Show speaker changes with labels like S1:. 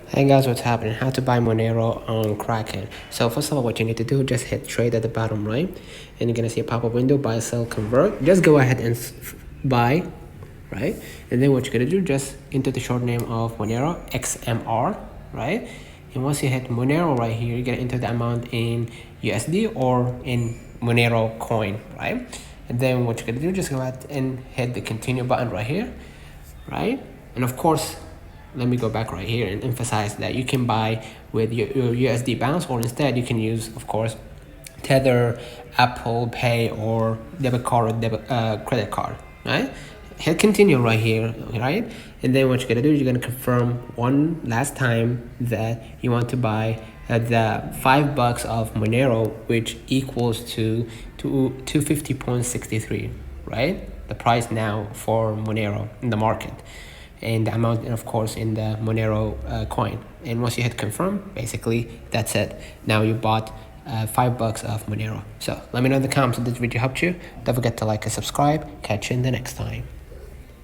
S1: Hey guys, what's happening? How to buy Monero on Kraken. So first of all, what you need to do, just hit trade at the bottom right, and you're gonna see a pop-up window, buy, sell, convert. Just go ahead and buy, right? And then what you're gonna do, just enter the short name of Monero XMR, right? And once you hit Monero right here, you're gonna enter the amount in USD or in Monero coin, right? And then what you're gonna do, just go ahead and hit the continue button right here, right? And of course, let me go back right here and emphasize that you can buy with your USD bounce, or instead you can use, of course, Tether, Apple Pay, or debit card or credit card, right? Hit continue right here, right? And then what you're gonna do is you're gonna confirm one last time that you want to buy the $5 of Monero, which equals to 250.63, right? The price now for Monero in the market, and the amount, of course, in the Monero coin. And once you hit confirm, basically that's it. Now you bought $5 of Monero. So let me know in the comments if this video helped you. Don't forget to like and subscribe. Catch you in the next time.